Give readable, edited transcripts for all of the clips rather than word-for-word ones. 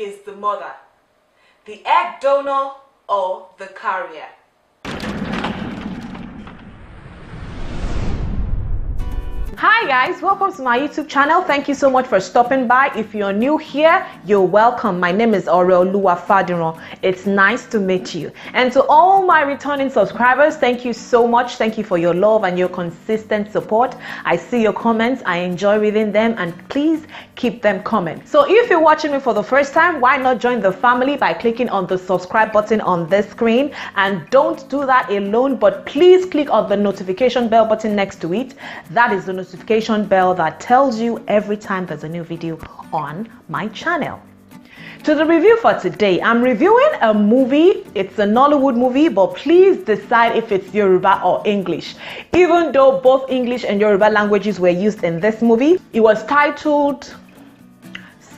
is the mother? The egg donor or the carrier? Hi guys, welcome to my YouTube channel. Thank you so much for stopping by. If you're new here, you're welcome. My name is Fadiron. It's nice to meet you. And to all my returning subscribers, thank you so much. Thank you for your love and your consistent support. I see your comments. I enjoy reading them, and please keep them coming. So if you're watching me for the first time, why not join the family by clicking on the subscribe button on this screen? And don't do that alone, but please click on the notification bell button next to it. That is the notification bell that tells you every time there's a new video on my channel. To the review for today, I'm reviewing a movie. It's a Nollywood movie, but please decide if it's Yoruba or English. Even though both English and Yoruba languages were used in this movie, it was titled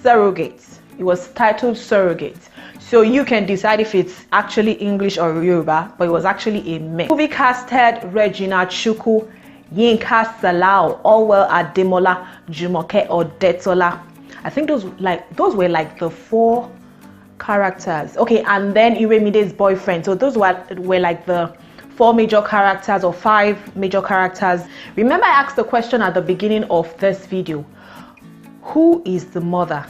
Surrogate. It was titled Surrogate. So you can decide if it's actually English or Yoruba, but it was actually a mix. The movie casted Regina Chukwu, Yinka Salao, Orwell Ademola, Jumoke Odetola. I think those were like the 4 characters. Okay, and then Iremide's boyfriend. So those were like the 4 major characters or 5 major characters. Remember, I asked the question at the beginning of this video: who is the mother,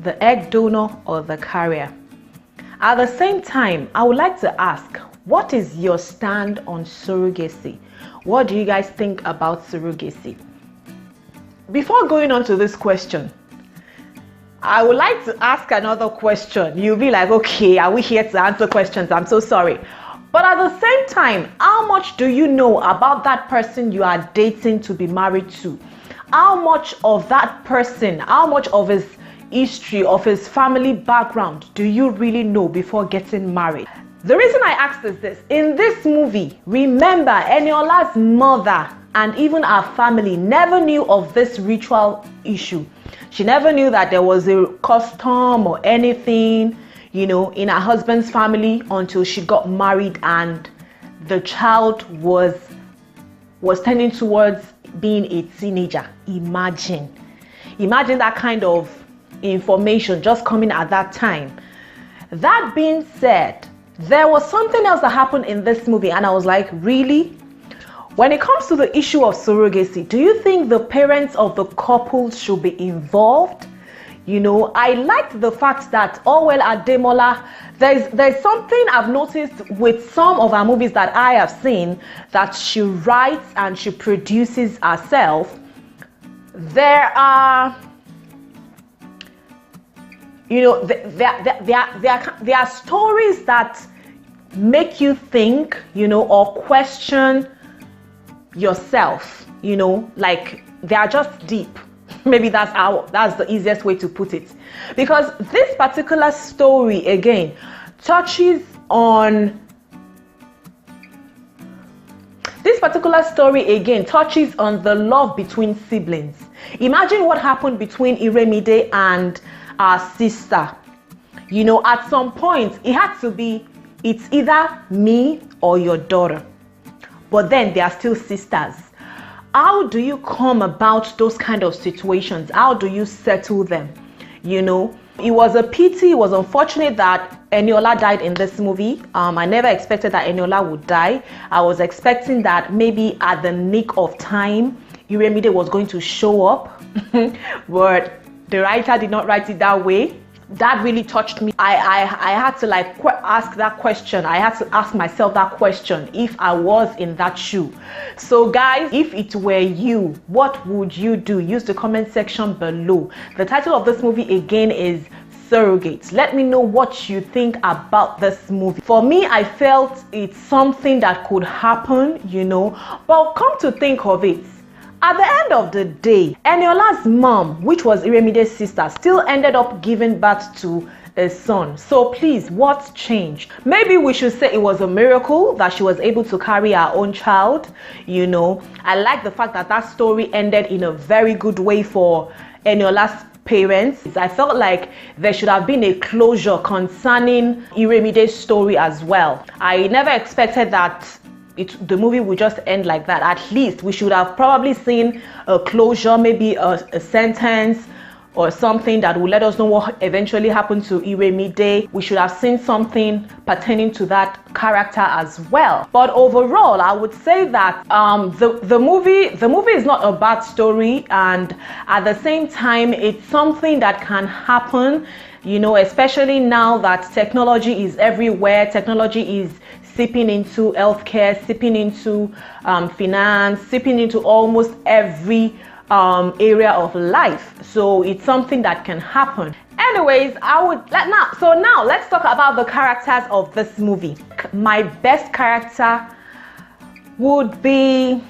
the egg donor or the carrier? At the same time, I would like to ask, what is your stand on surrogacy? What do you guys think about surrogacy? Before going on to this question, I would like to ask another question. You'll be like, okay, are we here to answer questions? I'm so sorry. But at the same time, how much do you know about that person you are dating to be married to? How much of that person, how much of his history, of his family background do you really know before getting married? The reason I asked is this: in this movie, remember, Eniola's mother and even her family never knew of this ritual issue. She never knew that there was a custom or anything, you know, in her husband's family until she got married and the child was tending towards being a teenager. Imagine that kind of information just coming at that time. That being said, there was something else that happened in this movie, and I was like, really? When it comes to the issue of surrogacy, do you think the parents of the couple should be involved? You know, I liked the fact that Orwell Ademola, there's something I've noticed with some of our movies that I have seen, that she writes and she produces herself. There are, you know, there are stories that make you think, you know, or question yourself, you know, like they are just deep. Maybe that's the easiest way to put it. Because this particular story, again, touches on the love between siblings. Imagine what happened between Iremide and our sister. You know, at some point it had to be, it's either me or your daughter, but then they are still sisters. How do you come about those kind of situations? How do you settle them? You know, it was a pity, it was unfortunate that Eniola died in this movie. I never expected that Eniola would die. I was expecting that maybe at the nick of time Iremide was going to show up, but the writer did not write it that way. That really touched me. I had to like ask that question. I had to ask myself that question if I was in that shoe. So guys, if it were you, what would you do? Use the comment section below. The title of this movie again is Surrogate. Let me know what you think about this movie. For me, I felt it's something that could happen, you know, but come to think of it, at the end of the day, Eniola's mom, which was Iremide's sister, still ended up giving birth to a son. So please, what's changed? Maybe we should say it was a miracle that she was able to carry her own child. You know, I like the fact that that story ended in a very good way for Eniola's parents. I felt like there should have been a closure concerning Iremide's story as well. I never expected that the movie would just end like that. At least we should have probably seen a closure, maybe a sentence, or something that will let us know what eventually happened to Iremide. We should have seen something pertaining to that character as well. But overall, I would say that the movie is not a bad story, and at the same time, it's something that can happen, you know, especially now that technology is everywhere. Technology is seeping into healthcare, seeping into finance, seeping into almost every area of life. So it's something that can happen. Anyways, now let's talk about the characters of this movie. My best character would be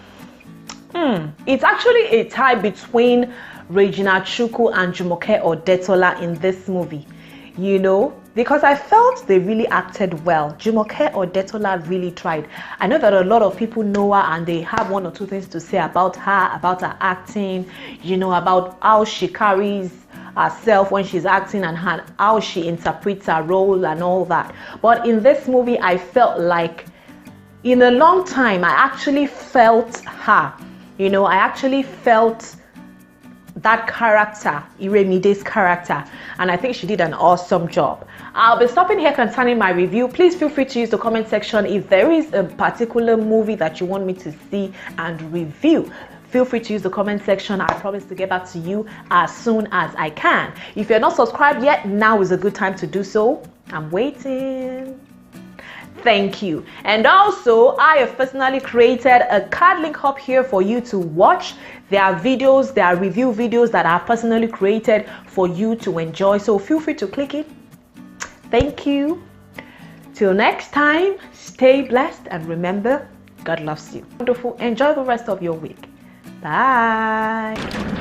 it's actually a tie between Regina Chukwu and Jumoke Odetola in this movie, you know, because I felt they really acted well. Jumoke Odetola really tried. I know that a lot of people know her and they have one or two things to say about her acting, you know, about how she carries herself when she's acting and how she interprets her role and all that. But in this movie, I felt like in a long time, I actually felt her. You know, I actually felt that character, Iremide's character, and I think she did an awesome job. I'll be stopping here concerning my review. Please feel free to use the comment section if there is a particular movie that you want me to see and review. Feel free to use the comment section. I promise to get back to you as soon as I can. If you're not subscribed yet, now is a good time to do so. I'm waiting. Thank you. And also, I have personally created a card link up here for you to watch. There are videos, there are review videos that I have personally created for you to enjoy. So feel free to click it. Thank you. Till next time, stay blessed and remember, God loves you. Wonderful. Enjoy the rest of your week. Bye.